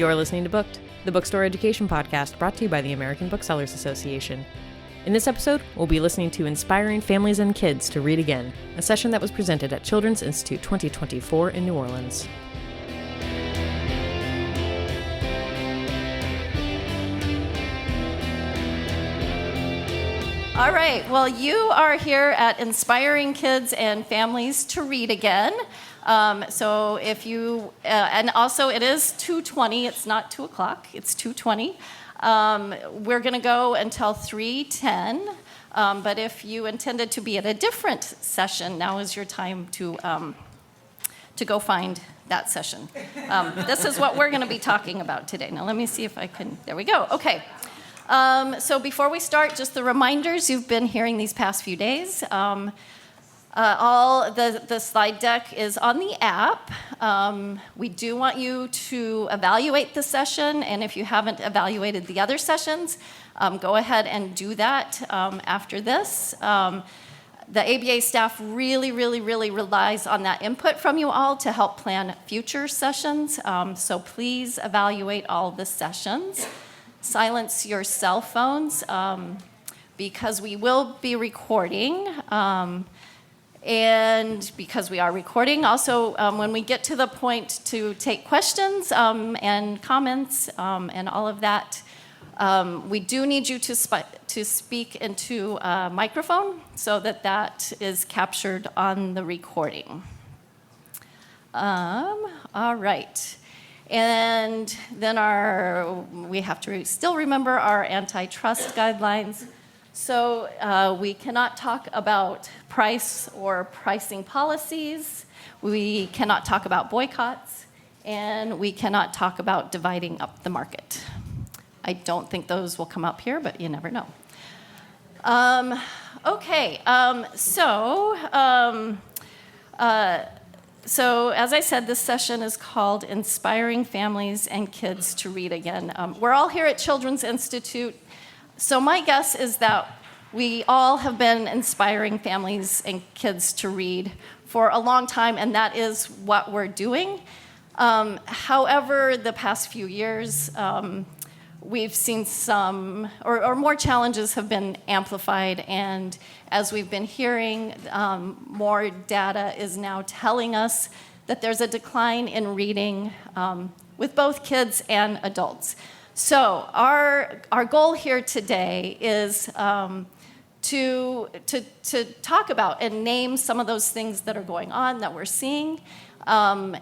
You're listening to Booked, the bookstore education podcast brought to you by the American Booksellers Association. In this episode, we'll be listening to Inspiring Families and Kids to Read Again, a session that was presented at Children's Institute 2024 in New Orleans. All right, well, you are here at Inspiring Kids and Families to Read Again. So if you, and also it is 2:20, it's not 2 o'clock, it's 2:20. We're gonna go until 3:10, but if you intended to be at a different session, now is your time to go find that session. This is what we're gonna be talking about today. Now let me see if I can, there we go, okay. So before we start, just the reminders you've been hearing these past few days. All the slide deck is on the app. We do want you to evaluate the session, and if you haven't evaluated the other sessions, go ahead and do that after this. The ABA staff really relies on that input from you all to help plan future sessions, so please evaluate all the sessions. Silence your cell phones because we will be recording. And because we are recording, also when we get to the point to take questions and comments and all of that, we do need you to speak into a microphone so that that is captured on the recording. All right. And then we have to still remember our antitrust guidelines. So we cannot talk about price or pricing policies. We cannot talk about boycotts. And we cannot talk about dividing up the market. I don't think those will come up here, but you never know. Okay, So as I said, this session is called Inspiring Families and Kids to Read Again. We're all here at Children's Institute, so my guess is that we all have been inspiring families and kids to read for a long time, and that is what we're doing. However, the past few years, we've seen some, or more challenges have been amplified, and as we've been hearing, more data is now telling us that there's a decline in reading with both kids and adults. So our goal here today is to talk about and name some of those things that are going on that we're seeing, and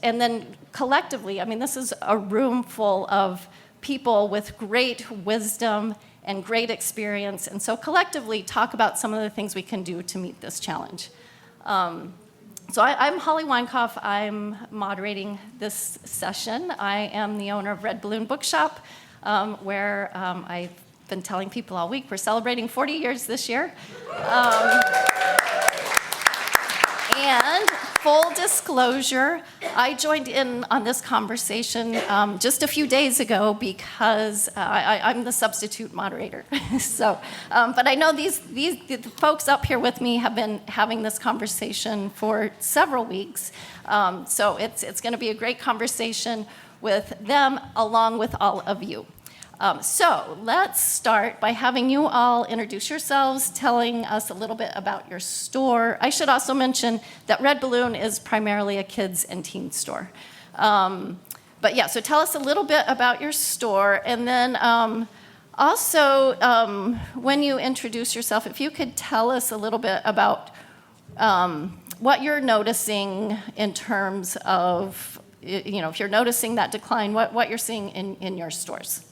then collectively, I mean, this is a room full of people with great wisdom and great experience, and so collectively talk about some of the things we can do to meet this challenge. So I'm Holly Weinkoff. I'm moderating this session. I am the owner of Red Balloon Bookshop, where I've been telling people all week we're celebrating 40 years this year. And full disclosure, I joined in on this conversation just a few days ago because I'm the substitute moderator. So, but I know the folks up here with me have been having this conversation for several weeks. So it's going to be a great conversation with them along with all of you. So let's start by having you all introduce yourselves, telling us a little bit about your store. I should also mention that Red Balloon is primarily a kids and teen store. But yeah, so tell us a little bit about your store, and then also when you introduce yourself, if you could tell us a little bit about what you're noticing in terms of, you know, if you're noticing that decline, what you're seeing in your stores.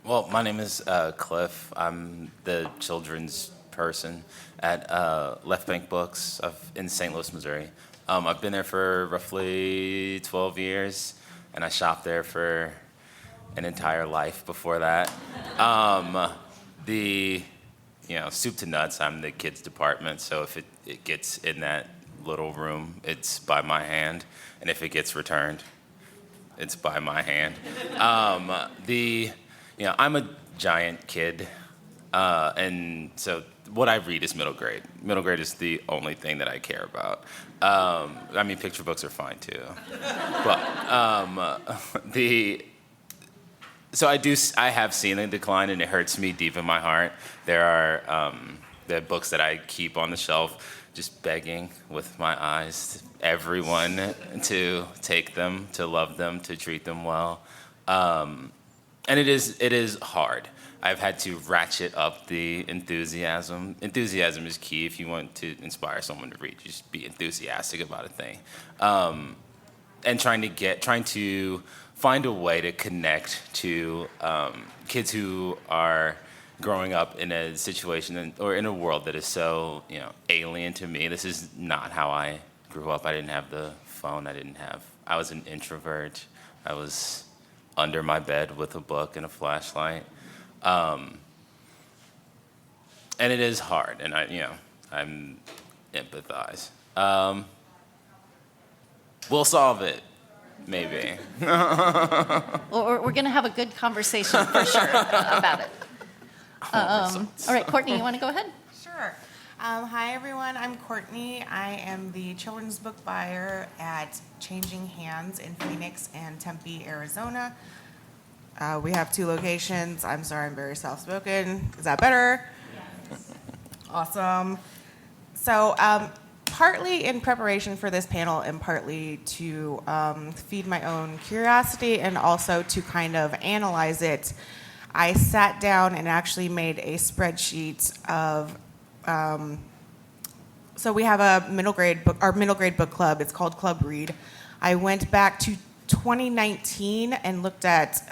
Well, my name is Cliff. I'm the children's person at Left Bank Books in St. Louis, Missouri. I've been there for roughly 12 years, and I shopped there for an entire life before that. Soup to nuts, I'm the kids department, so if it gets in that little room, it's by my hand, and if it gets returned, it's by my hand. I'm a giant kid, and so what I read is middle grade. Middle grade is the only thing that I care about. I mean, picture books are fine too. But I have seen a decline, and it hurts me deep in my heart. There are the books that I keep on the shelf, just begging with my eyes everyone to take them, to love them, to treat them well. And it is hard. I've had to ratchet up the enthusiasm. Enthusiasm is key if you want to inspire someone to read. Just be enthusiastic about a thing, and trying to find a way to connect to kids who are growing up in a situation or in a world that is so alien to me. This is not how I grew up. I didn't have the phone. I was an introvert. I was under my bed with a book and a flashlight. And it is hard, and I'm empathize. We'll solve it, maybe. Well, we're going to have a good conversation for sure about it. All right, Courtney, you want to go ahead? Sure. Hi, everyone. I'm Courtney. I am the children's book buyer at Changing Hands in Phoenix and Tempe, Arizona. We have 2 locations. I'm sorry, I'm very soft-spoken. Is that better? Yes. Awesome. So partly in preparation for this panel and partly to feed my own curiosity and also to kind of analyze it, I sat down and actually made a spreadsheet of, so we have our middle grade book club. It's called Club Read. I went back to 2019 and looked at,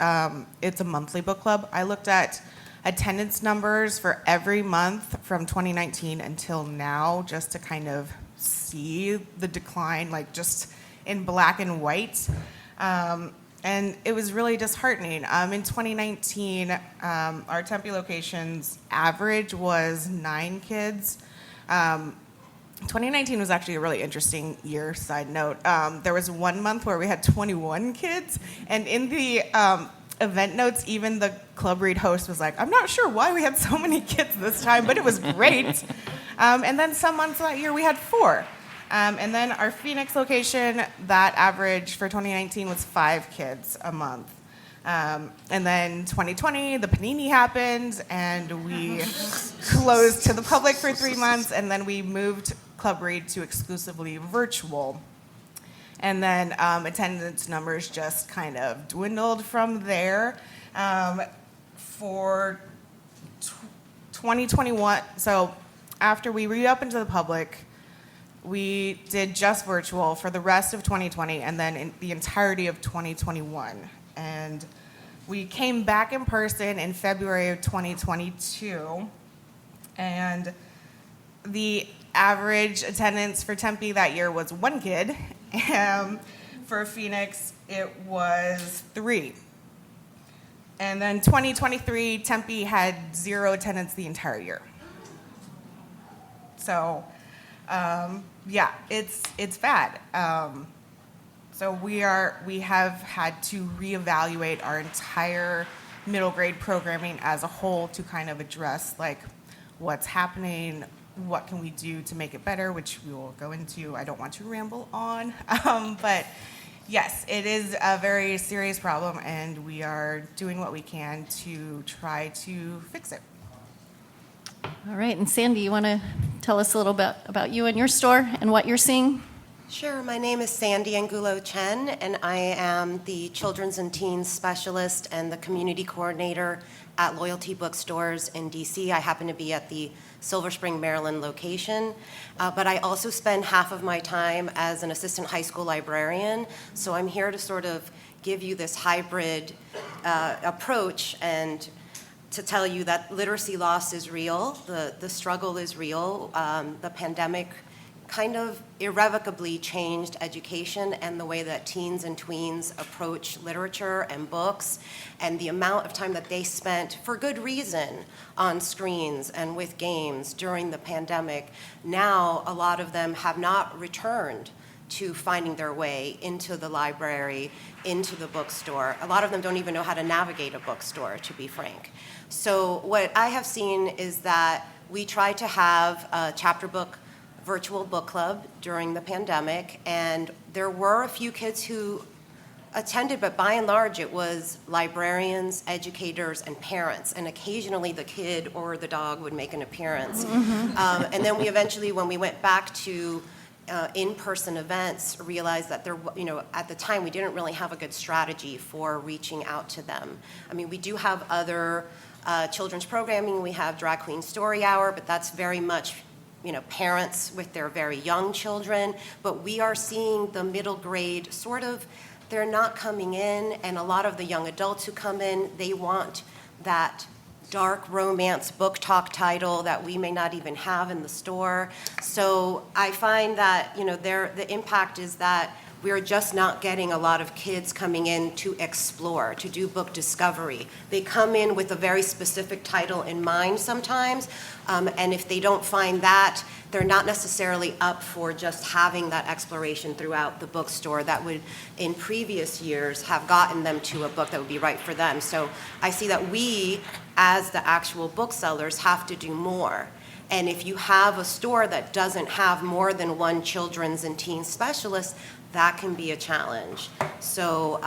it's a monthly book club. I looked at attendance numbers for every month from 2019 until now, just to kind of see the decline, like just in black and white. And it was really disheartening. In 2019, our Tempe location's average was 9 kids. 2019 was actually a really interesting year, side note. There was one month where we had 21 kids, and in the event notes, even the Club Read host was like, I'm not sure why we had so many kids this time, but it was great. And then some months that year we had 4. And then our Phoenix location, that average for 2019 was 5 kids a month. And then 2020, the panini happened, and we closed to the public for 3 months, and then we moved Club Read to exclusively virtual. And then attendance numbers just kind of dwindled from there. For 2021, so after we reopened to the public, we did just virtual for the rest of 2020 and then in the entirety of 2021. And we came back in person in February of 2022, and the average attendance for Tempe that year was 1 kid. For Phoenix, it was 3. And then 2023, Tempe had 0 attendance the entire year. So, yeah, it's bad. So we have had to reevaluate our entire middle grade programming as a whole to kind of address like what's happening, what can we do to make it better, which we will go into. I don't want to ramble on, but yes, it is a very serious problem, and we are doing what we can to try to fix it. All right, and Sandy, you want to tell us a little bit about you and your store and what you're seeing? Sure. My name is Sandy Angulo Chen, and I am the Children's and Teens Specialist and the Community Coordinator at Loyalty Bookstores in D.C. I happen to be at the Silver Spring, Maryland location, but I also spend half of my time as an assistant high school librarian, so I'm here to sort of give you this hybrid approach and to tell you that literacy loss is real, the struggle is real, the pandemic kind of irrevocably changed education and the way that teens and tweens approach literature and books, and the amount of time that they spent, for good reason, on screens and with games during the pandemic. Now, a lot of them have not returned to finding their way into the library, into the bookstore. A lot of them don't even know how to navigate a bookstore, to be frank. So what I have seen is that we tried to have a chapter book virtual book club during the pandemic, and there were a few kids who attended, but by and large it was librarians, educators, and parents, and occasionally the kid or the dog would make an appearance. And then we eventually, when we went back to in-person events, realized that there, at the time we didn't really have a good strategy for reaching out to them. I mean, we do have other children's programming. We have Drag Queen Story Hour, but that's very much parents with their very young children. But we are seeing the middle grade sort of, they're not coming in, and a lot of the young adults who come in, they want that dark romance book talk title that we may not even have in the store. So I find that the impact is that we're just not getting a lot of kids coming in to explore, to do book discovery. They come in with a very specific title in mind sometimes, and if they don't find that, they're not necessarily up for just having that exploration throughout the bookstore that would, in previous years, have gotten them to a book that would be right for them. So I see that we, as the actual booksellers, have to do more. And if you have a store that doesn't have more than one children's and teen specialist, that can be a challenge. So,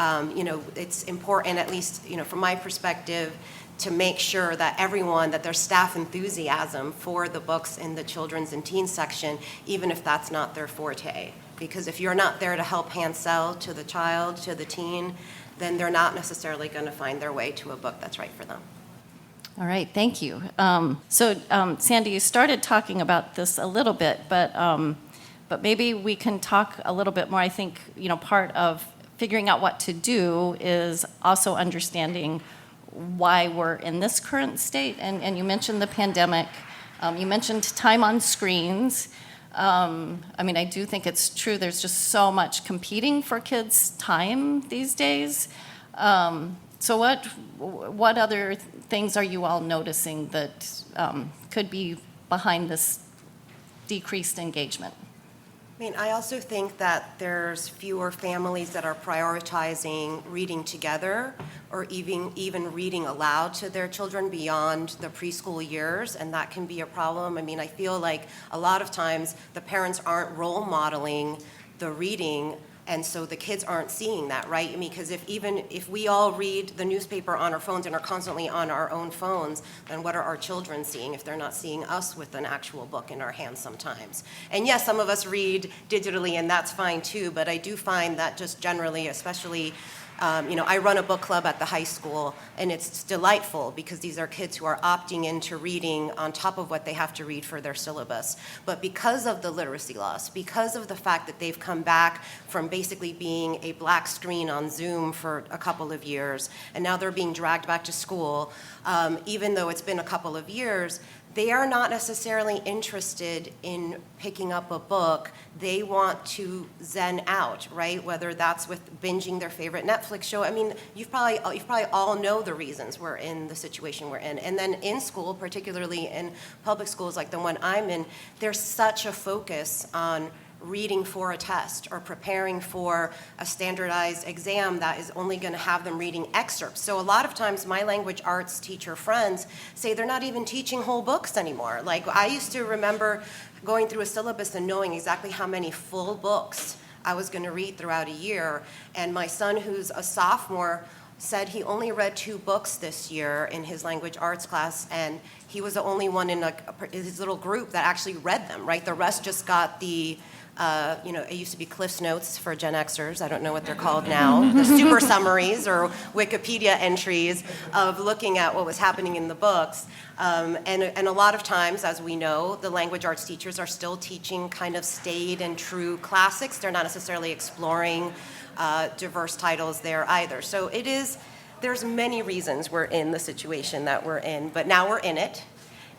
it's important, at least, from my perspective, to make sure that that there's staff enthusiasm for the books in the children's and teen section, even if that's not their forte. Because if you're not there to help hand sell to the child, to the teen, then they're not necessarily going to find their way to a book that's right for them. All right, thank you. Sandy, you started talking about this a little bit, but maybe we can talk a little bit more. I think, part of figuring out what to do is also understanding why we're in this current state. And you mentioned the pandemic. You mentioned time on screens. I do think it's true. There's just so much competing for kids' time these days. So what other things are you all noticing that could be behind this decreased engagement? I also think that there's fewer families that are prioritizing reading together or even reading aloud to their children beyond the preschool years, and that can be a problem. I feel like a lot of times the parents aren't role modeling the reading, and so the kids aren't seeing that, right? Because if we all read the newspaper on our phones and are constantly on our own phones, then what are our children seeing if they're not seeing us with an actual book in our hands sometimes? And yes, some of us read digitally, and that's fine too, but I do find that just generally, especially I run a book club at the high school, and it's delightful because these are kids who are opting into reading on top of what they have to read for their syllabus. But because of the literacy loss, because of the fact that they've come back from basically being a black screen on Zoom for a couple of years, and now they're being dragged back to school, even though it's been a couple of years, they are not necessarily interested in picking up a book. They want to zen out, right? Whether that's with binging their favorite Netflix show. You've probably all know the reasons we're in the situation we're in. And then in school, particularly in public schools like the one I'm in, there's such a focus on reading for a test or preparing for a standardized exam that is only going to have them reading excerpts. So a lot of times my language arts teacher friends say they're not even teaching whole books anymore. Like I used to remember going through a syllabus and knowing exactly how many full books I was going to read throughout a year. And my son, who's a sophomore, said he only read 2 books this year in his language arts class, and he was the only one in his little group that actually read them, right? The rest just got the it used to be Cliff's Notes for Gen Xers. I don't know what they're called now. The super summaries or Wikipedia entries of looking at what was happening in the books. And a lot of times, as we know, the language arts teachers are still teaching kind of staid and true classics. They're not necessarily exploring diverse titles there either. So there's many reasons we're in the situation that we're in, but now we're in it,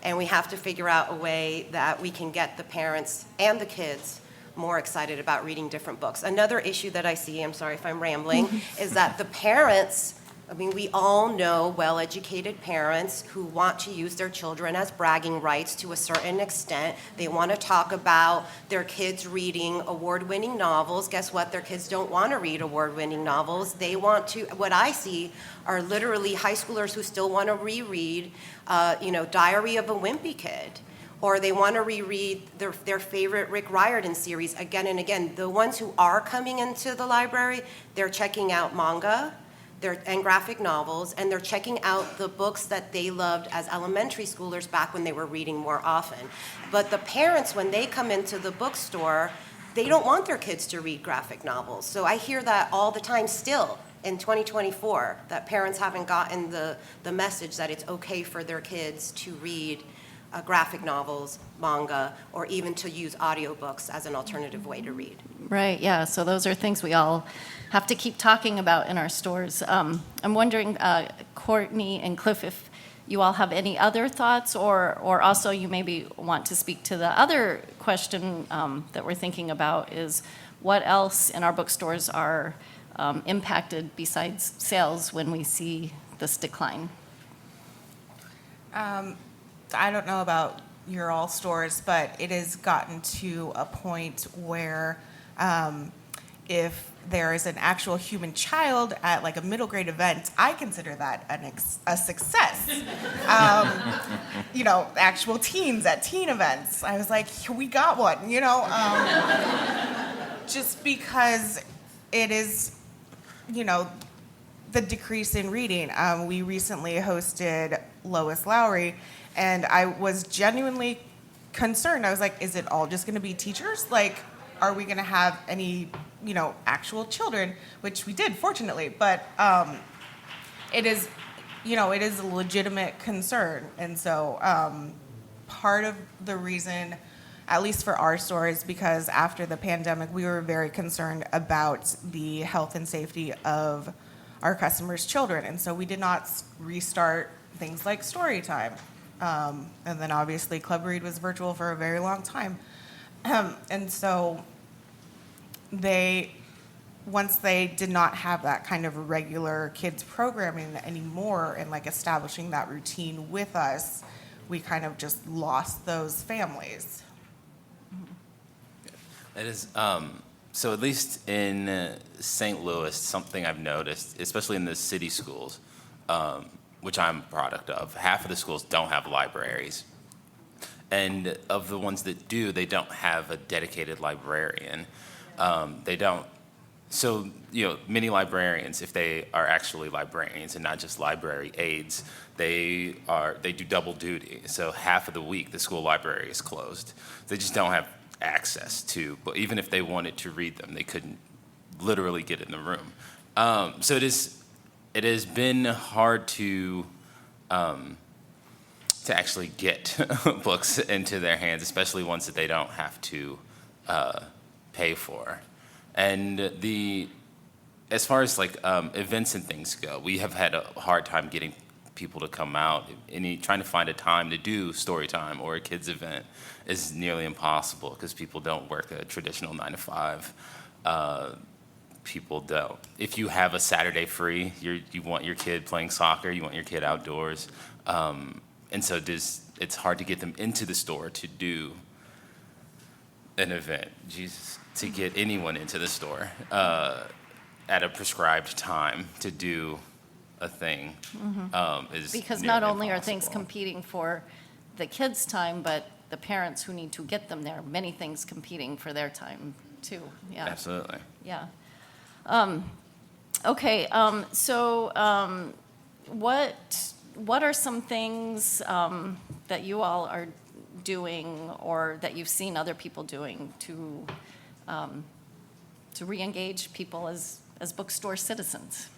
and we have to figure out a way that we can get the parents and the kids more excited about reading different books. Another issue that I see, I'm sorry if I'm rambling, is that the parents, we all know well-educated parents who want to use their children as bragging rights to a certain extent. They want to talk about their kids reading award-winning novels. Guess what? Their kids don't want to read award-winning novels. They want to, what I see are literally high schoolers who still want to reread, Diary of a Wimpy Kid. or they want to reread their favorite Rick Riordan series again and again. The ones who are coming into the library, they're checking out manga and graphic novels, and they're checking out the books that they loved as elementary schoolers back when they were reading more often. But the parents, when they come into the bookstore, they don't want their kids to read graphic novels. So I hear that all the time still in 2024, that parents haven't gotten the message that it's okay for their kids to read graphic novels, manga, or even to use audiobooks as an alternative way to read. Right, yeah, so those are things we all have to keep talking about in our stores. I'm wondering, Courtney and Cliff, if you all have any other thoughts, or also you maybe want to speak to the other question that we're thinking about is what else in our bookstores are impacted besides sales when we see this decline? I don't know about your all stores, but it has gotten to a point where if there is an actual human child at like a middle grade event, I consider that a success. Actual teens at teen events. I was like, we got one, just because it is, the decrease in reading. We recently hosted Lois Lowry, and I was genuinely concerned. I was like, is it all just going to be teachers? Like, are we going to have any, actual children? Which we did, fortunately. But it is, it is a legitimate concern. And so part of the reason, at least for our store, is because after the pandemic, we were very concerned about the health and safety of our customers' children. And so we did not restart things like story time. And then obviously Club Read was virtual for a very long time. And so once they did not have that kind of regular kids programming anymore and like establishing that routine with us, we kind of just lost those families. It is, so at least in St. Louis, something I've noticed, especially in the city schools, which I'm a product of, half of the schools don't have libraries. And of the ones that do, they don't have a dedicated librarian. They don't. So, many librarians, if they are actually librarians and not just library aides, they do double duty. So half of the week, the school library is closed. They just don't have access to, but even if they wanted to read them, they couldn't literally get in the room. So it has been hard to actually get books into their hands, especially ones that they don't have to pay for. And as far as events and things go, we have had a hard time getting people to come out. Trying to find a time to do story time or a kids event is nearly impossible because people don't work a traditional 9 to 5. People don't. If you have a Saturday free, you want your kid playing soccer, you want your kid outdoors, and so it's hard to get them into the store to do an event. To get anyone into the store at a prescribed time to do a thing is because nearly not only are impossible. things competing for the kids' time, but the parents who need to get them there, many things competing for their time too. Yeah. Absolutely. Yeah. Okay. So, what are some things that you all are doing, or that you've seen other people doing to re-engage people as bookstore citizens?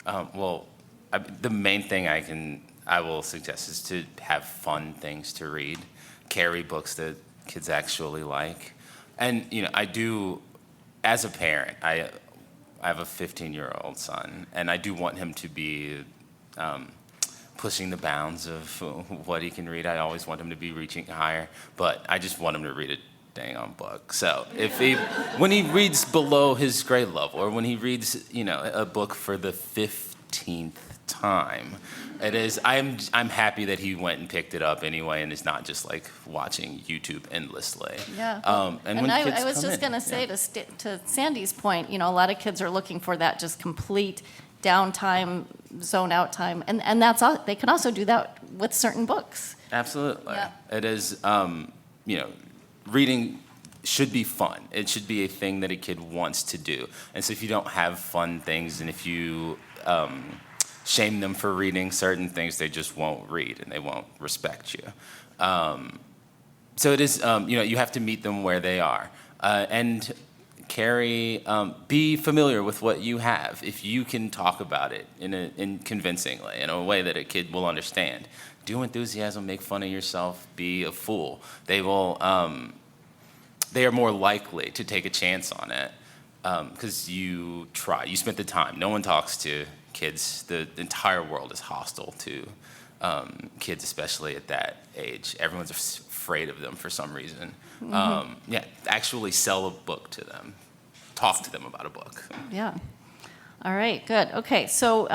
The main thing I will suggest is to have fun things to read, carry books that kids actually like, and I do, as a parent, I have a 15-year-old son, and I do want him to be pushing the bounds of what he can read. I always want him to be reaching higher, but I just want him to read a dang on book. So when he reads below his grade level, or when he reads, a book for the 15th time, I'm happy that he went and picked it up anyway, and is not just watching YouTube endlessly. Yeah. And when kids I was come just in, going to say to Sandy's point, a lot of kids are looking for that just complete downtime, zone out time, and that's all. They can also do that with certain books. Absolutely. Yeah. It is, reading should be fun. It should be a thing that a kid wants to do. And so if you don't have fun things, and if you shame them for reading certain things, they just won't read and they won't respect you. So it is, you have to meet them where they are. And be familiar with what you have. If you can talk about it in convincingly, in a way that a kid will understand. Do enthusiasm, make fun of yourself, be a fool. They will, they are more likely to take a chance on it because you try. You spent the time. No one talks to kids. The entire world is hostile to kids, especially at that age. Everyone's afraid of them for some reason. Actually sell a book to them. Talk to them about a book. Yeah. All right, good. Okay, so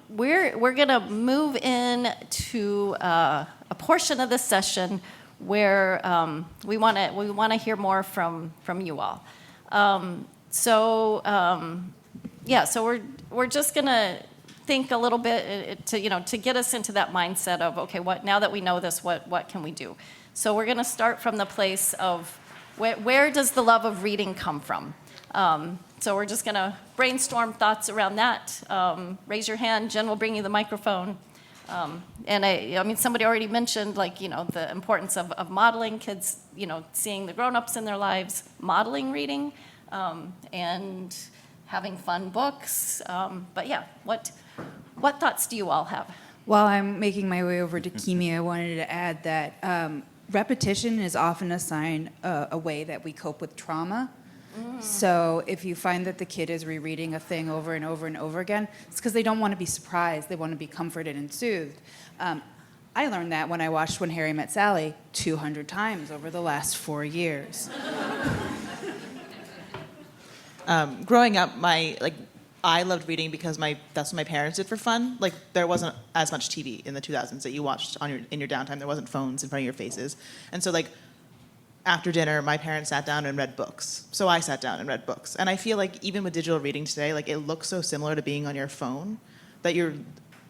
we're going to move in to a portion of this session where we want to hear more from you all. So we're just going to think a little bit to get us into that mindset of, okay, now that we know this, what can we do? So we're going to start from the place of where does the love of reading come from? So we're just going to brainstorm thoughts around that. Raise your hand. Jen will bring you the microphone. And I mean, somebody already mentioned, the importance of modeling kids, seeing the grown-ups in their lives, modeling reading, and having fun books. But yeah, what thoughts do you all have? While I'm making my way over to Kimi, I wanted to add that repetition is often a way that we cope with trauma. So if you find that the kid is rereading a thing over and over and over again, it's because they don't want to be surprised. They want to be comforted and soothed. I learned that when I watched When Harry Met Sally 200 times over the last 4 years. Growing up, I loved reading because that's what my parents did for fun. There wasn't as much TV in the 2000s that you watched in your downtime. There wasn't phones in front of your faces, and so after dinner, my parents sat down and read books. So I sat down and read books. And I feel like even with digital reading today, it looks so similar to being on your phone that you're,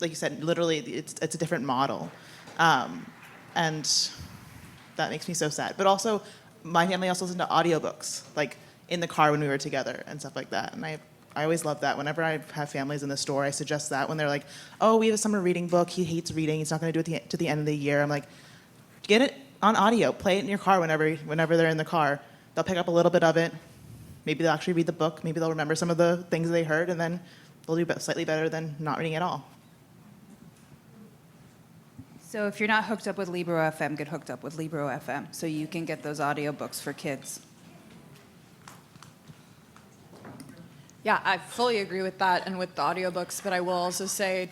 like you said, literally it's a different model. And that makes me so sad. But also, my family also listened to audiobooks, in the car when we were together and stuff like that. And I always love that. Whenever I have families in the store, I suggest that when they're like, oh, we have a summer reading book. He hates reading. He's not going to do it to the end of the year. I'm like, get it on audio, play it in your car whenever they're in the car. They'll pick up a little bit of it. Maybe they'll actually read the book. Maybe they'll remember some of the things they heard, and then they'll do slightly better than not reading at all. So if you're not hooked up with Libro FM, get hooked up with Libro FM so you can get those audiobooks for kids. Yeah, I fully agree with that and with the audiobooks, but I will also say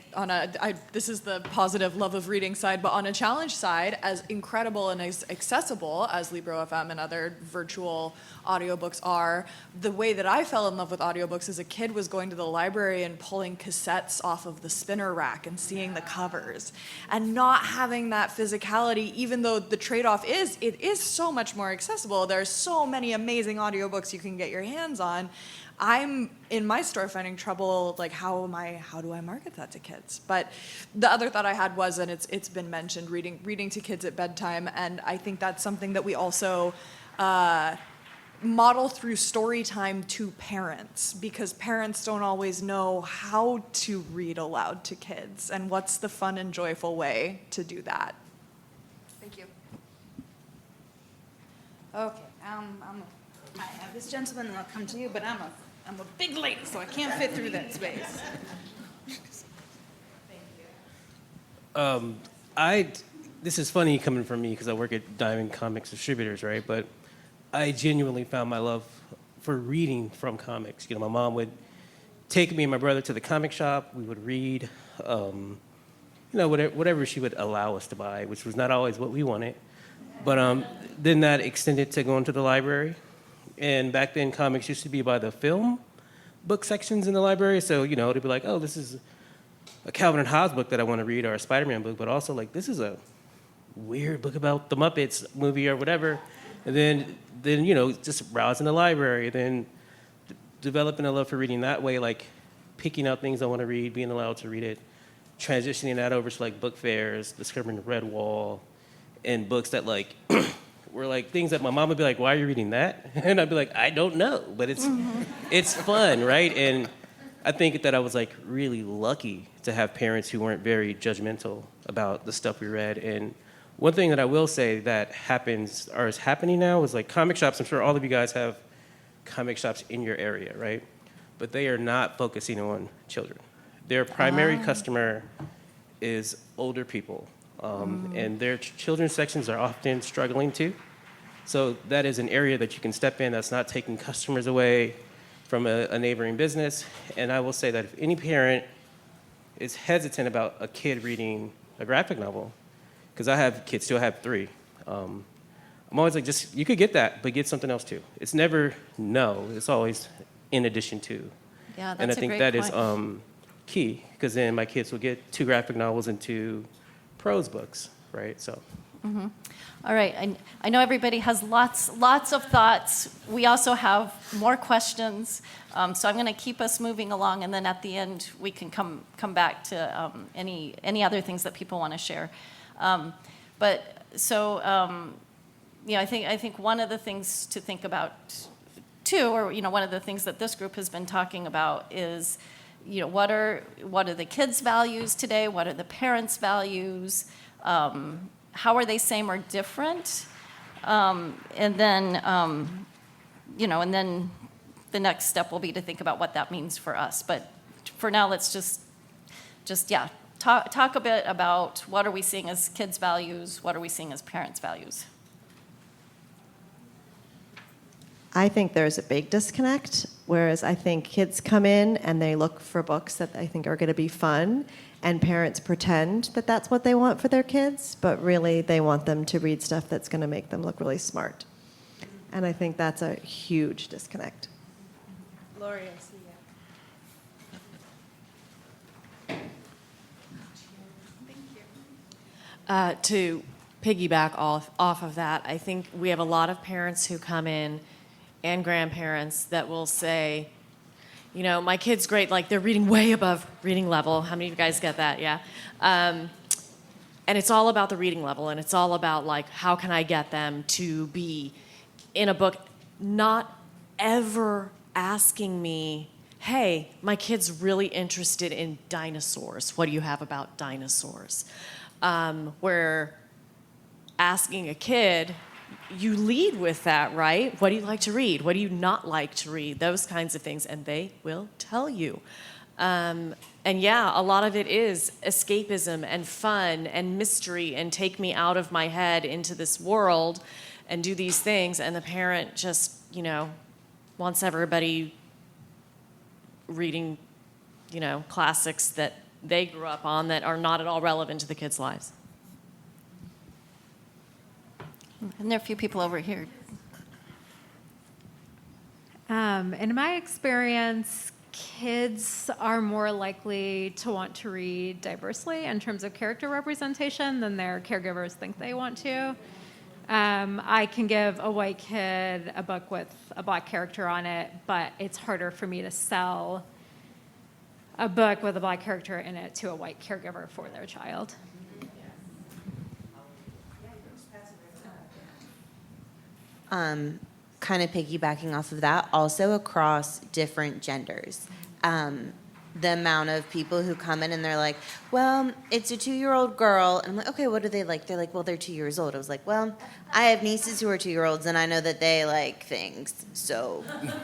this is the positive love of reading side, but on a challenge side, as incredible and as accessible as Libro FM and other virtual audiobooks are, the way that I fell in love with audiobooks as a kid was going to the library and pulling cassettes off of the spinner rack and seeing the covers and not having that physicality, even though the trade-off is, it is so much more accessible. There's so many amazing audiobooks you can get your hands on. I'm in my store finding trouble, how do I market that to kids? But the other thought I had was, and it's been mentioned, reading to kids at bedtime, and I think that's something that we also model through story time to parents, because parents don't always know how to read aloud to kids, and what's the fun and joyful way to do that. Thank you. Okay, I have this gentleman, and I'll come to you, but I'm a big lady, so I can't fit through that space. This is funny coming from me because I work at Diamond Comics Distributors, right? But I genuinely found my love for reading from comics. My mom would take me and my brother to the comic shop. We would read, whatever she would allow us to buy, which was not always what we wanted. But then that extended to going to the library. And back then, comics used to be by the film book sections in the library. So, they'd be like, oh, this is a Calvin and Hobbes book that I want to read, or a Spider-Man book, but also, this is a weird book about the Muppets movie or whatever. And then just browsing the library, then developing a love for reading that way, picking out things I want to read, being allowed to read it, transitioning that over to like book fairs, discovering the red wall, and books that like were like things that my mom would be like, "Why are you reading that?" And I'd be like, "I don't know, but it's fun, right?" And I think that I was like really lucky to have parents who weren't very judgmental about the stuff we read. And one thing that I will say that happens or is happening now is like comic shops. I'm sure all of you guys have comic shops in your area, right? But they are not focusing on children. Their primary customer is older people, and their children's sections are often struggling too. So that is an area that you can step in that's not taking customers away from a neighboring business. And I will say that if any parent is hesitant about a kid reading a graphic novel, because I have kids too, I have 3. I'm always like, just, you could get that, but get something else too. It's never no, it's always in addition to. Yeah, that's And I a think great that is point. key, because then my kids will get 2 graphic novels and 2 prose books, right? So. All right, I know everybody has lots of thoughts. We also have more questions, so I'm going to keep us moving along, and then at the end we can come back to any other things that people want to share. I think one of the things to think about too, or one of the things that this group has been talking about is, what are the kids' values today? What are the parents' values? How are they same or different? And then the next step will be to think about what that means for us. But for now, let's just talk a bit about what are we seeing as kids' values, what are we seeing as parents' values. I think there's a big disconnect, whereas I think kids come in and they look for books that I think are going to be fun, and parents pretend that that's what they want for their kids, but really they want them to read stuff that's going to make them look really smart. And I think that's a huge disconnect. Lori, I see you. To piggyback off of that, I think we have a lot of parents who come in and grandparents that will say, my kid's great, like they're reading way above reading level. How many of you guys get that? Yeah. And it's all about the reading level, and it's all about like, how can I get them to be in a book, not ever asking me, hey, my kid's really interested in dinosaurs. What do you have about dinosaurs? Where asking a kid, you lead with that, right? What do you like to read? What do you not like to read? Those kinds of things, and they will tell you. And yeah, a lot of it is escapism and fun and mystery and take me out of my head into this world and do these things, and the parent just, wants everybody reading, classics that they grew up on that are not at all relevant to the kids' lives. And there are a few people over here. In my experience, kids are more likely to want to read diversely in terms of character representation than their caregivers think they want to. I can give a white kid a book with a black character on it, but it's harder for me to sell a book with a black character in it to a white caregiver for their child. Kind of piggybacking off of that, also across different genders. The amount of people who come in and they're like, well, it's a 2-year-old girl. And I'm like, okay, what do they like? They're like, well, they're 2 years old. I was like, well, I have nieces who are 2-year-olds, and I know that they like things. So,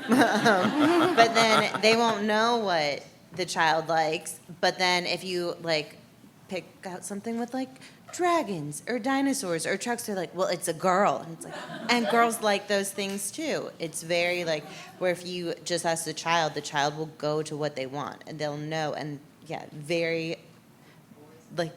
but then they won't know what the child likes. But then if you like pick out something with like dragons or dinosaurs or trucks, they're like, well, it's a girl. And it's like, and girls like those things too. It's very like, where if you just ask the child will go to what they want and they'll know. And yeah, very like,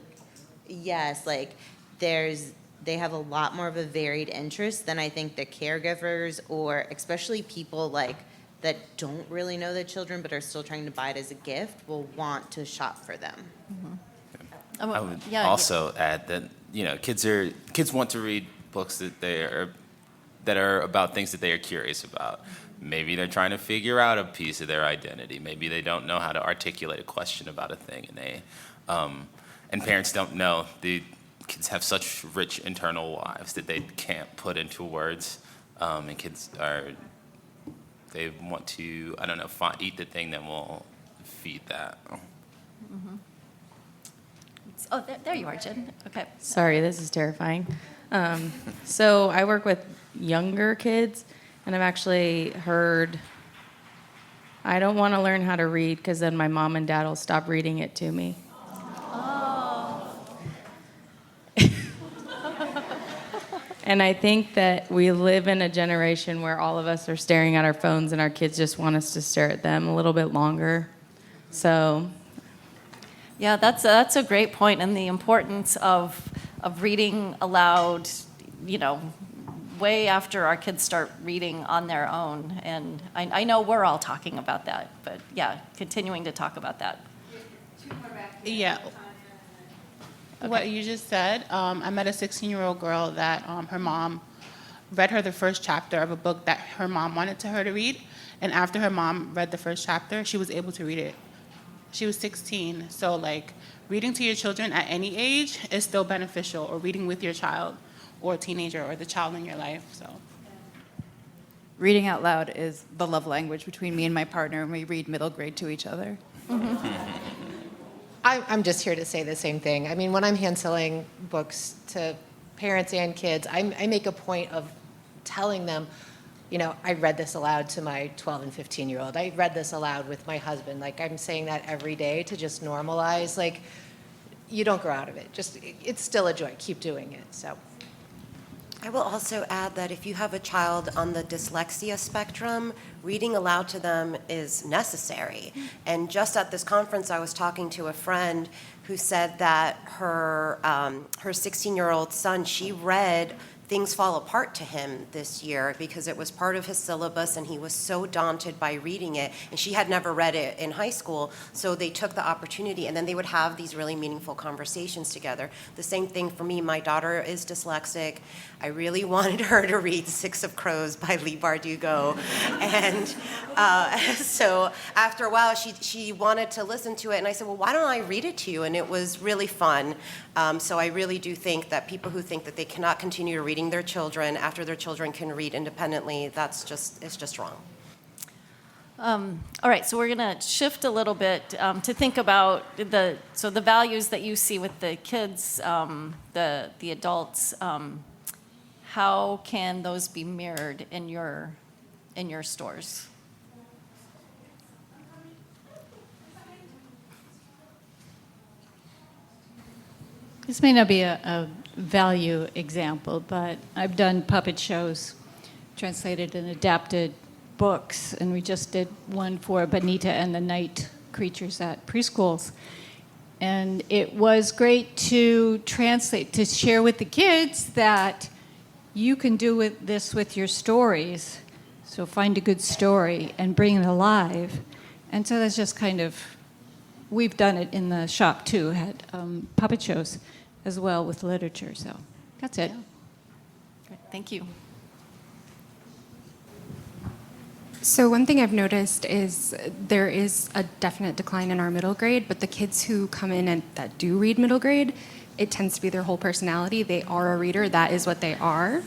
yes, like they have a lot more of a varied interest than I think the caregivers, or especially people like that don't really know the children but are still trying to buy it as a gift, will want to shop for them. Mm-hmm. I would also add that kids want to read books that that are about things that they are curious about. Maybe they're trying to figure out a piece of their identity. Maybe they don't know how to articulate a question about a thing, and parents don't know. The kids have such rich internal lives that they can't put into words, and kids they want to, I don't know, eat the thing that will feed that. Mm-hmm. Oh, there you are, Jen. Okay. Sorry, this is terrifying. So I work with younger kids, and I've actually heard, I don't want to learn how to read because then my mom and dad will stop reading it to me. And I think that we live in a generation where all of us are staring at our phones and our kids just want us to stare at them a little bit longer. So, yeah, that's a great point, and the importance of reading aloud, way after our kids start reading on their own. And I know we're all talking about that, but yeah, continuing to talk about that. Yeah. Okay. What you just said, I met a 16-year-old girl that her mom read her the first chapter of a book that her mom wanted her to read, and after her mom read the first chapter, she was able to read it. She was 16, so reading to your children at any age is still beneficial, or reading with your child or teenager or the child in your life. So, Reading out loud is the love language between me and my partner, and we read middle grade to each other. Mm-hmm. I'm just here to say the same thing. I mean, when I'm hand selling books to parents and kids, I make a point of telling them, I read this aloud to my 12 and 15-year-old. I read this aloud with my husband. I'm saying that every day to just normalize. You don't grow out of it. It's still a joy. Keep doing it. So. I will also add that if you have a child on the dyslexia spectrum, reading aloud to them is necessary. And just at this conference, I was talking to a friend who said that her 16-year-old son, she read Things Fall Apart to him this year because it was part of his syllabus and he was so daunted by reading it, and she had never read it in high school, so they took the opportunity, and then they would have these really meaningful conversations together. The same thing for me. My daughter is dyslexic. I really wanted her to read Six of Crows by Leigh Bardugo, and so after a while she wanted to listen to it, and I said, well, why don't I read it to you? And it was really fun. So I really do think that people who think that they cannot continue reading their children after their children can read independently, it's just wrong. All right, so we're going to shift a little bit to think about the values that you see with the kids, the adults. How can those be mirrored in your stores? This may not be a value example, but I've done puppet shows, translated and adapted books, and we just did one for Bonita and the Night Creatures at preschools. And it was great to translate, to share with the kids that you can do this with your stories. So find a good story and bring it alive. And so that's just kind of, we've done it in the shop too, had puppet shows as well with literature. So that's it. Yeah. Great. Thank you. So one thing I've noticed is there is a definite decline in our middle grade, but the kids who come in and that do read middle grade, it tends to be their whole personality. They are a reader. That is what they are.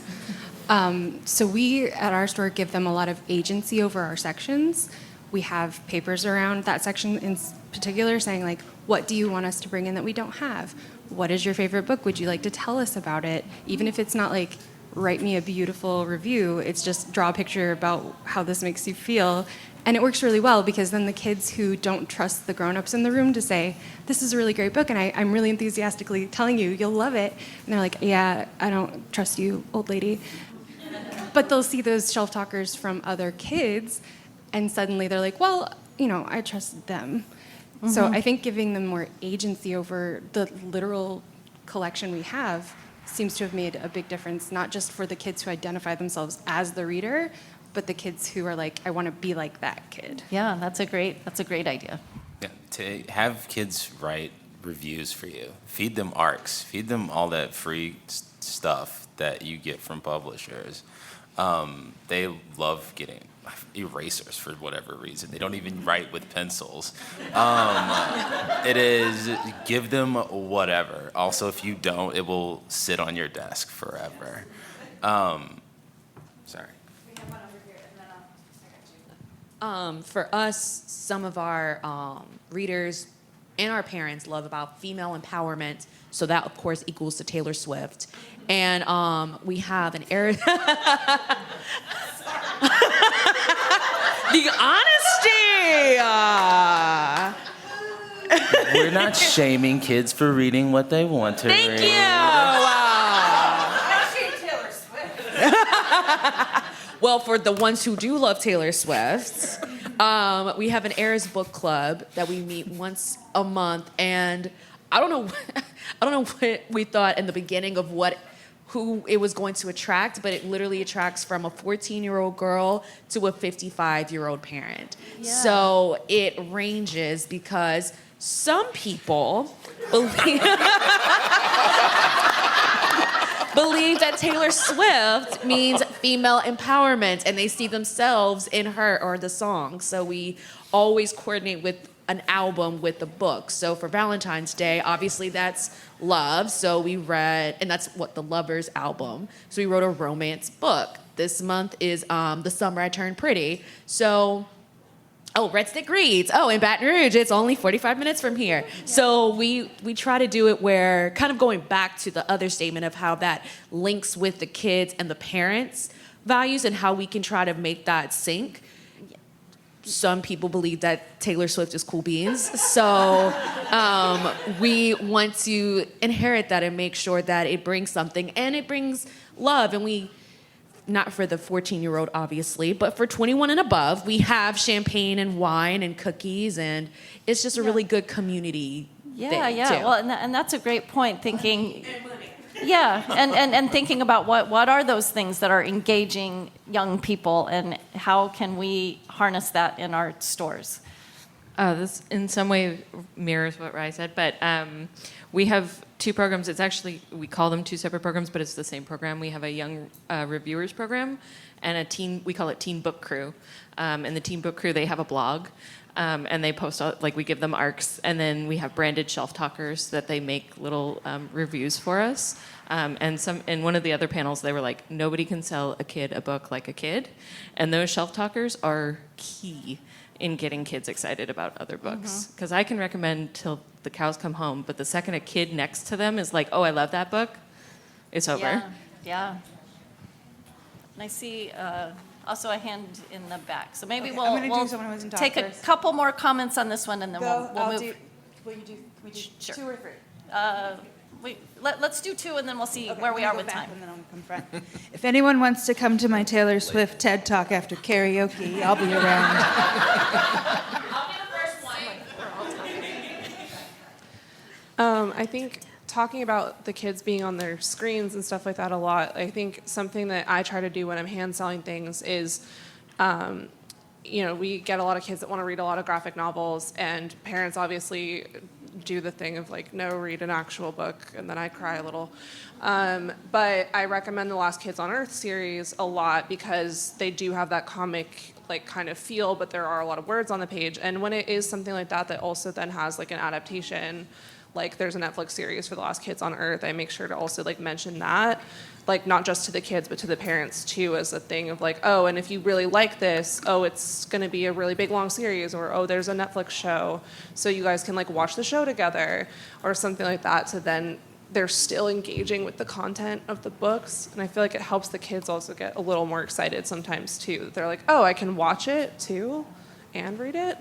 So we, at our store, give them a lot of agency over our sections. We have papers around that section in particular saying, what do you want us to bring in that we don't have? What is your favorite book? Would you like to tell us about it? Even if it's not write me a beautiful review, it's just draw a picture about how this makes you feel. And it works really well because then the kids who don't trust the grown-ups in the room to say, this is a really great book and I'm really enthusiastically telling you, you'll love it. And they're like, yeah, I don't trust you, old lady. But they'll see those shelf talkers from other kids and suddenly they're like, well, I trust them. Mm-hmm. So I think giving them more agency over the literal collection we have seems to have made a big difference, not just for the kids who identify themselves as the reader, but the kids who are like, I want to be like that kid. Yeah, that's a great idea. Yeah, to have kids write reviews for you, feed them ARCs, feed them all that free stuff that you get from publishers. They love getting erasers for whatever reason. They don't even write with pencils. It is give them whatever. Also, if you don't, it will sit on your desk forever. Sorry. For us, some of our readers and our parents love about female empowerment. So that, of course, equals to Taylor Swift. And we have an era. The honesty. We're not shaming kids for reading what they want to read. Thank you. Well, for the ones who do love Taylor Swift, we have an Eras book club that we meet once a month, and I don't know what we thought in the beginning of who it was going to attract, but it literally attracts from a 14-year-old girl to a 55-year-old parent. Yeah. So it ranges because some people believe that Taylor Swift means female empowerment, and they see themselves in her or the song. So we always coordinate with an album with the book. So for Valentine's Day, obviously that's love. So we read, and that's what the Lovers album. So we wrote a romance book. This month is The Summer I Turned Pretty. So, Red Stick Reads. In Baton Rouge, it's only 45 minutes from here. Yeah. So we try to do it where, kind of going back to the other statement of how that links with the kids and the parents' values and how we can try to make that sync. Some people believe that Taylor Swift is cool beans. So we want to inherit that and make sure that it brings something, and it brings love. And we, not for the 14-year-old, obviously, but for 21 and above, we have champagne and wine and cookies, and it's just a really good community thing, too. Well, and that's a great point, thinking... Yeah, and thinking about what are those things that are engaging young people, and how can we harness that in our stores? This in some way mirrors what Rai said, but we have two programs. It's actually, we call them two separate programs, but it's the same program. We have a young reviewers program and we call it Teen Book Crew. And the Teen Book Crew, they have a blog. And they post, we give them arcs, and then we have branded shelf talkers that they make little reviews for us. And in one of the other panels, they were like, nobody can sell a kid a book like a kid. And those shelf talkers are key in getting kids excited about other books. Because I can recommend Till the Cows Come Home, but the second a kid next to them is like, oh, I love that book, it's over. Yeah. And I see... also a hand in the back. So maybe Okay, I'm gonna we'll do someone who hasn't talked take first. a couple more comments on this one, and then we'll move. Will you do? Can we do Sure. 2 or 3? Let's do 2, and then we'll see where we are with time. And then I'll come front. If anyone wants to come to my Taylor Swift TED Talk after karaoke, I'll be around. I think talking about the kids being on their screens and stuff like that a lot, I think something that I try to do when I'm hand selling things is, we get a lot of kids that want to read a lot of graphic novels, and parents obviously do the thing of no, read an actual book, and then I cry a little. But I recommend the Last Kids on Earth series a lot because they do have that comic kind of feel, but there are a lot of words on the page. And when it is something like that that also then has an adaptation, there's a Netflix series for The Last Kids on Earth, I make sure to also mention that, not just to the kids, but to the parents too, as a thing of oh, and if you really like this, oh, it's going to be a really big long series, or oh, there's a Netflix show, so you guys can watch the show together, or something like that, so then they're still engaging with the content of the books. And I feel it helps the kids also get a little more excited sometimes too. They're oh, I can watch it too and read it.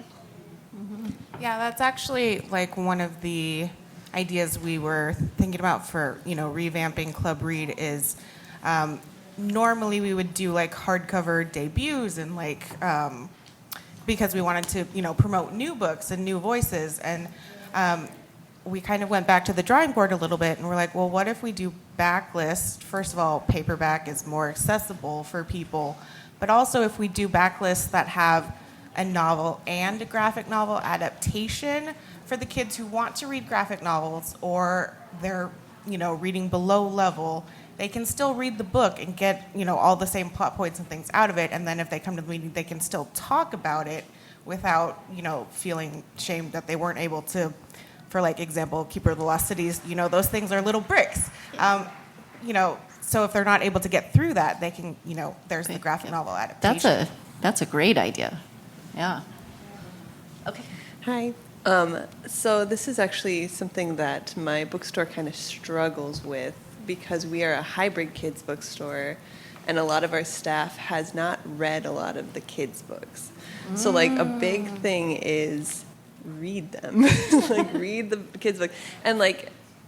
Yeah, that's actually one of the ideas we were thinking about for revamping Club Read is normally we would do hardcover debuts and because we wanted to promote new books and new voices, and we kind of went back to the drawing board a little bit, and we're well, what if we do backlist? First of all, paperback is more accessible for people, but also if we do backlists that have a novel and a graphic novel adaptation for the kids who want to read graphic novels, or they're reading below level they can still read the book and get, all the same plot points and things out of it. And then if they come to the meeting, they can still talk about it without, feeling shamed that they weren't able to. For example, Keeper of the Lost Cities, those things are little bricks. So if they're not able to get through that, they can, there's the graphic novel adaptation. That's a great idea. Yeah. Okay. Hi. So this is actually something that my bookstore kind of struggles with because we are a hybrid kids bookstore, and a lot of our staff has not read a lot of the kids' books. So a big thing is read them, read the kids' book. And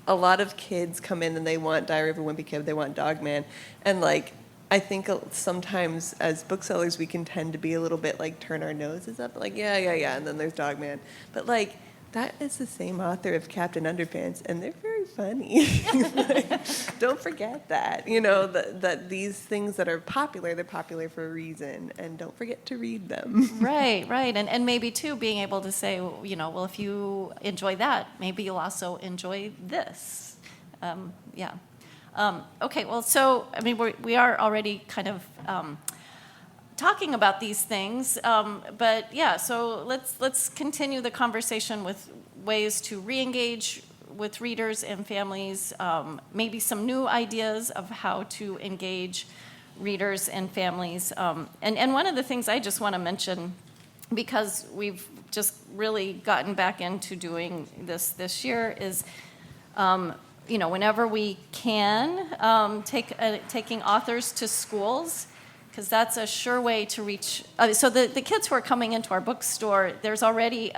a lot of kids come in and they want Diary of a Wimpy Kid, they want Dog Man, and I think sometimes as booksellers we can tend to be a little bit turn our noses up, yeah, and then there's Dog Man. But that is the same author of Captain Underpants, and they're very funny. Don't forget that, that these things that are popular, they're popular for a reason, and don't forget to read them. Right. And maybe too being able to say, well, if you enjoy that, maybe you'll also enjoy this. Yeah. Okay, well, so, we are already kind of talking about these things, but yeah, so let's continue the conversation with ways to re-engage with readers and families, maybe some new ideas of how to engage readers and families. And one of the things I just want to mention, because we've just really gotten back into doing this year, is whenever we can, taking authors to schools, because that's a sure way to reach. So the kids who are coming into our bookstore, there's already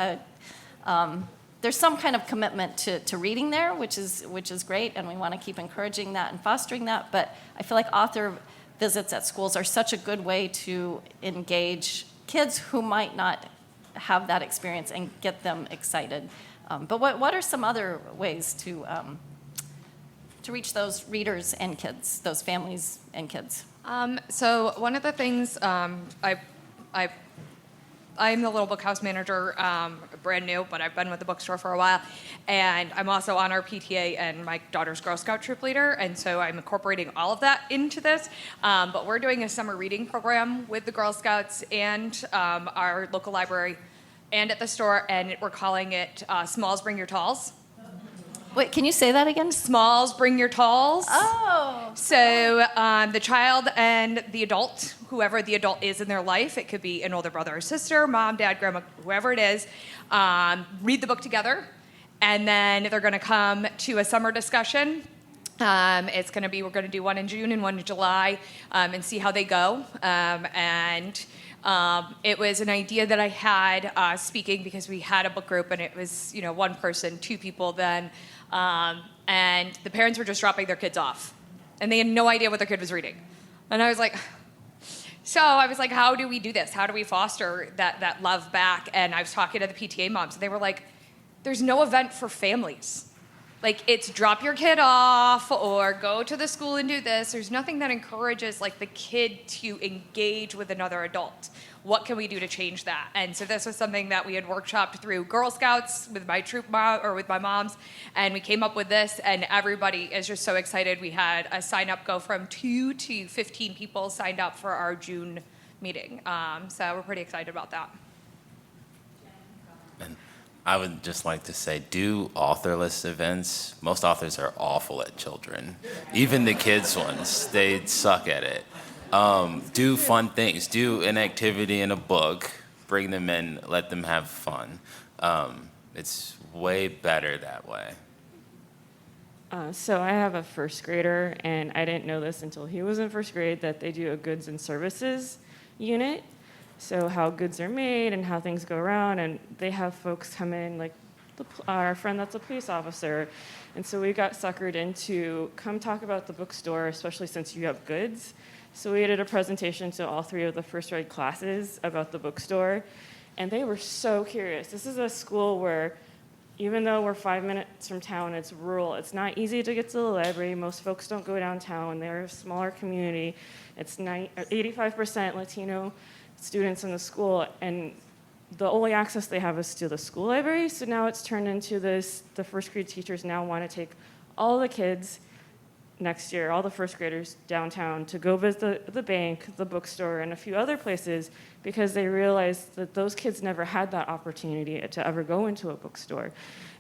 there's some kind of commitment to reading there, which is great, and we want to keep encouraging that and fostering that. But I feel like author visits at schools are such a good way to engage kids who might not have that experience and get them excited. But what are some other ways to reach those readers and kids, those families and kids? So one of the things I'm the little bookhouse manager, brand new, but I've been with the bookstore for a while, and I'm also on our PTA and my daughter's Girl Scout troop leader, and so I'm incorporating all of that into this. But we're doing a summer reading program with the Girl Scouts and our local library and at the store, and we're calling it Smalls Bring Your Talls. Wait, can you say that again? Smalls Bring Your Talls. Oh. So the child and the adult, whoever the adult is in their life, it could be an older brother or sister, mom, dad, grandma, whoever it is, read the book together, and then they're going to come to a summer discussion. We're going to do one in June and one in July, and see how they go. It was an idea that I had speaking because we had a book group, and it was one person, two people then, and the parents were just dropping their kids off, and they had no idea what their kid was reading, and I was like, how do we do this? How do we foster that love back? And I was talking to the PTA moms, and they were like, there's no event for families. It's drop your kid off or go to the school and do this. There's nothing that encourages the kid to engage with another adult. What can we do to change that? And so this was something that we had workshopped through Girl Scouts with my troop with my moms, and we came up with this, and everybody is just so excited. We had a sign up go from 2 to 15 people signed up for our June meeting. So we're pretty excited about that. I would just like to say, do authorless events. Most authors are awful at children. Even the kids ones, they suck at it. Do fun things. Do an activity in a book. Bring them in. Let them have fun. It's way better that way. So I have a first grader, and I didn't know this until he was in first grade, that they do a goods and services unit. So how goods are made and how things go around, and they have folks come in, our friend that's a police officer. And so we got suckered into, come talk about the bookstore, especially since you have goods. So we did a presentation to all 3 of the first grade classes about the bookstore, and they were so curious. This is a school where, even though we're 5 minutes from town, it's rural. It's not easy to get to the library. Most folks don't go downtown. They're a smaller community. It's 85% Latino students in the school, and the only access they have is to the school library. So now it's turned into this, the first grade teachers now want to take all the kids next year, all the first graders downtown to go visit the bank, the bookstore, and a few other places because they realized that those kids never had that opportunity to ever go into a bookstore.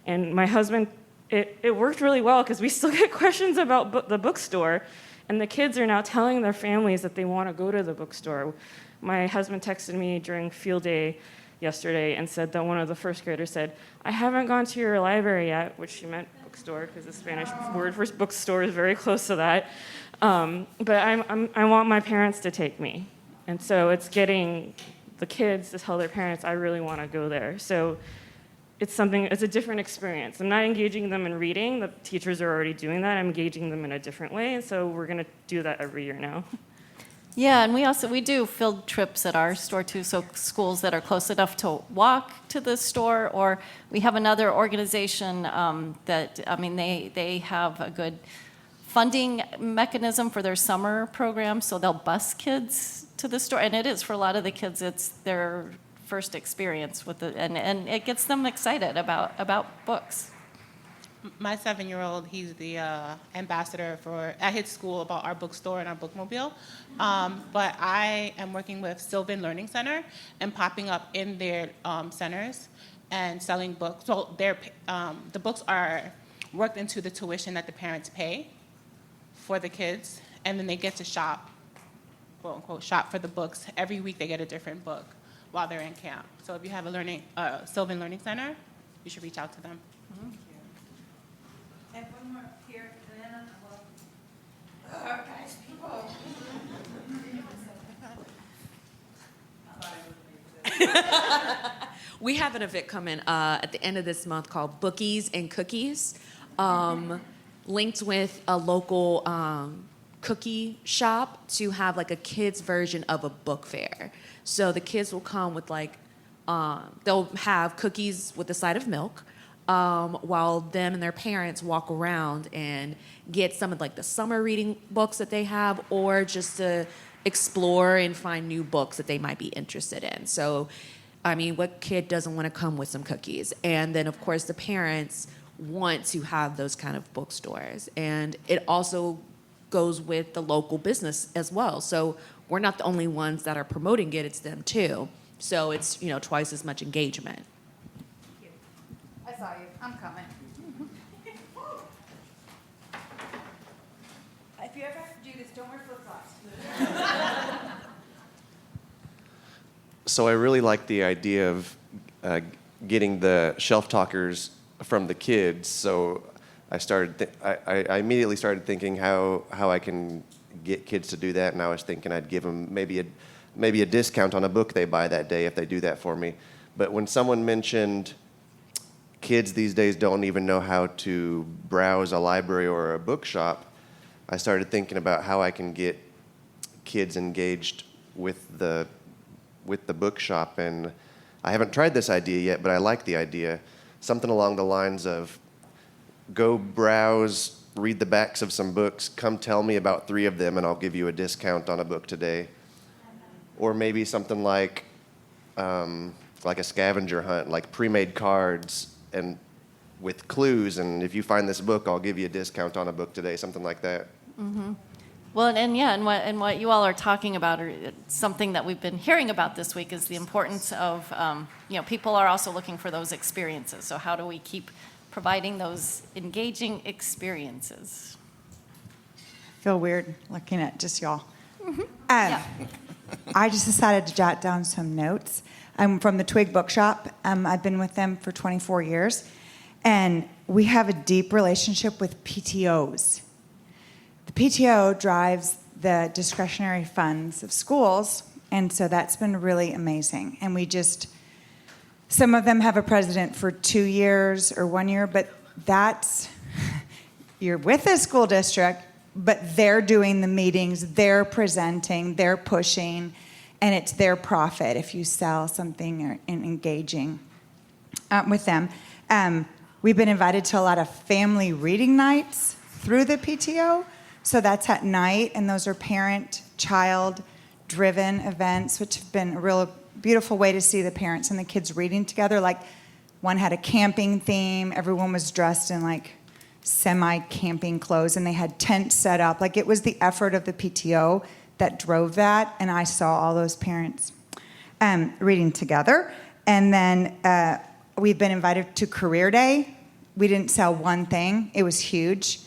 And my husband, it worked really well because we still get questions about the bookstore, and the kids are now telling their families that they want to go to the bookstore. My husband texted me during field day yesterday and said that one of the first graders said, "I haven't gone to your library yet," which she meant bookstore because the Spanish word for bookstore is very close to that. But I want my parents to take me. And so it's getting the kids to tell their parents, I really want to go there. So it's a different experience. I'm not engaging them in reading. The teachers are already doing that. I'm engaging them in a different way. And so we're going to do that every year now. Yeah, and we do field trips at our store too, so schools that are close enough to walk to the store, or we have another organization they have a good funding mechanism for their summer program, so they'll bus kids to the store, and it is for a lot of the kids, it's their first experience with it, and it gets them excited about books. My 7-year-old, he's the ambassador at his school about our bookstore and our bookmobile. But I am working with Sylvan Learning Center and popping up in their centers and selling books. So the books are worked into the tuition that the parents pay for the kids, and then they get to shop, quote unquote, shop for the books. Every week they get a different book while they're in camp. So if you have a Sylvan Learning Center, you should reach out to them. Mm-hmm. And one more here, and then guys, people. We have an event coming at the end of this month called Bookies and Cookies, linked with a local cookie shop to have like a kids version of a book fair. So the kids will come with they'll have cookies with a side of milk, while them and their parents walk around and get some of the summer reading books that they have, or just to explore and find new books that they might be interested in. So, I mean, what kid doesn't want to come with some cookies? And then, of course, the parents want to have those kind of bookstores. And it also goes with the local business as well. So we're not the only ones that are promoting it, it's them too. So it's, twice as much engagement. I saw you. I'm coming. If you ever have to do this, don't wear flip-flops. So I really like the idea of getting the shelf talkers from the kids. So I immediately started thinking how I can get kids to do that, and I was thinking I'd give them maybe a discount on a book they buy that day if they do that for me. But when someone mentioned kids these days don't even know how to browse a library or a bookshop, I started thinking about how I can get kids engaged with the bookshop. And I haven't tried this idea yet, but I like the idea. Something along the lines of go browse, read the backs of some books, come tell me about 3 of them and I'll give you a discount on a book today. Or maybe something like a scavenger hunt, like pre-made cards and with clues, and if you find this book, I'll give you a discount on a book today, something like that. Mm-hmm. Well, and what you all are talking about, or something that we've been hearing about this week, is the importance of, people are also looking for those experiences. So how do we keep providing those engaging experiences? I feel weird looking at just y'all. Mm-hmm. I just decided to jot down some notes. I'm from the Twig Bookshop. I've been with them for 24 years. And we have a deep relationship with PTOs. The PTO drives the discretionary funds of schools, and so that's been really amazing. And some of them have a president for 2 years or 1 year, but you're with a school district, but they're doing the meetings, they're presenting, they're pushing, and it's their profit if you sell something or engaging with them. We've been invited to a lot of family reading nights through the PTO. So that's at night, and those are parent-child driven events, which have been a real beautiful way to see the parents and the kids reading together. Like, one had a camping theme. Everyone was dressed in semi-camping clothes, and they had tents set up. Like, it was the effort of the PTO that drove that, and I saw all those parents reading together. And then we've been invited to Career Day. We didn't sell one thing. It was huge.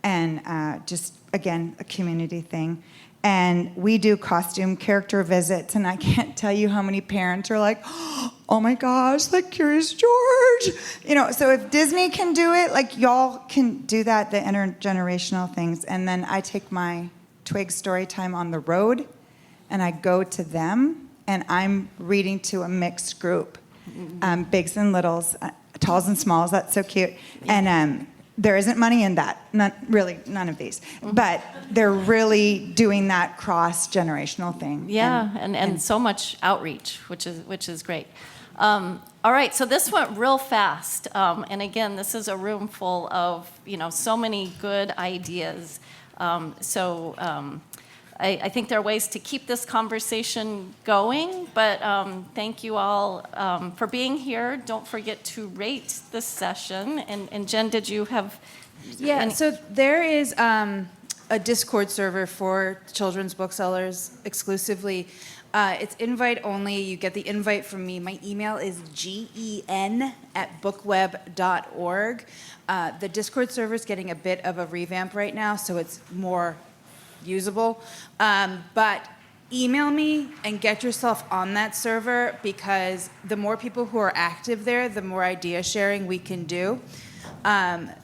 And just, again, a community thing. And we do costume character visits, and I can't tell you how many parents are like, oh my gosh, like Curious George. You know, so if Disney can do it, like y'all can do that, the intergenerational things. And then I take my Twig story time on the road, and I go to them, and I'm reading to a mixed group, bigs and littles, talls and smalls. That's so cute. And there isn't money in that, none of these. But they're really doing that cross-generational thing. Yeah, and so much outreach, which is great. All right, so this went real fast. And again, this is a room full of, so many good ideas. I think there are ways to keep this conversation going, but thank you all for being here. Don't forget to rate this session. And Jen, did you have... Yeah, so there is a Discord server for children's booksellers exclusively. It's invite only. You get the invite from me. My email is gen@bookweb.org. The Discord server is getting a bit of a revamp right now, so it's more usable. But email me and get yourself on that server, because the more people who are active there, the more idea sharing we can do.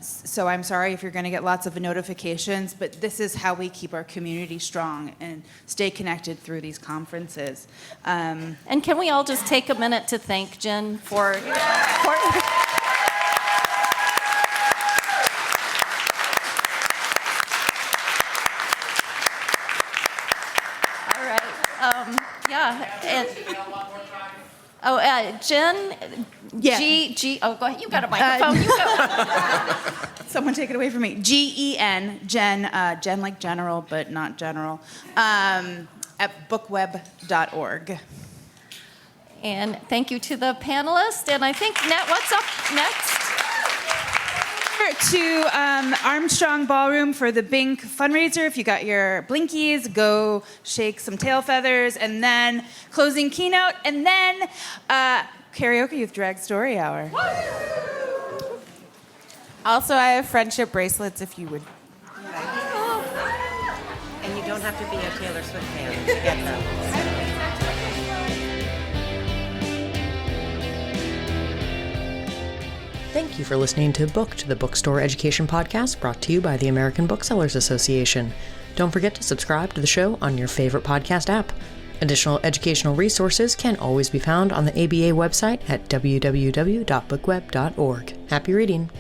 So I'm sorry if you're going to get lots of notifications, but this is how we keep our community strong and stay connected through these conferences. And can we all just take a minute to thank Jen for Jen, yeah. Go ahead. You got a microphone. You go. Someone take it away from me. GEN, Jen like general, but not general, at bookweb.org. And thank you to the panelists. And I think, what's up next? To Armstrong Ballroom for the Bink fundraiser. If you got your blinkies, go shake some tail feathers, and then closing keynote, and then karaoke youth drag story hour. Also, I have friendship bracelets if you would. And you don't have to be a Taylor Swift fan to get them. Thank you for listening to Booked, the Bookstore Education Podcast brought to you by the American Booksellers Association. Don't forget to subscribe to the show on your favorite podcast app. Additional educational resources can always be found on the ABA website at www.bookweb.org. Happy reading!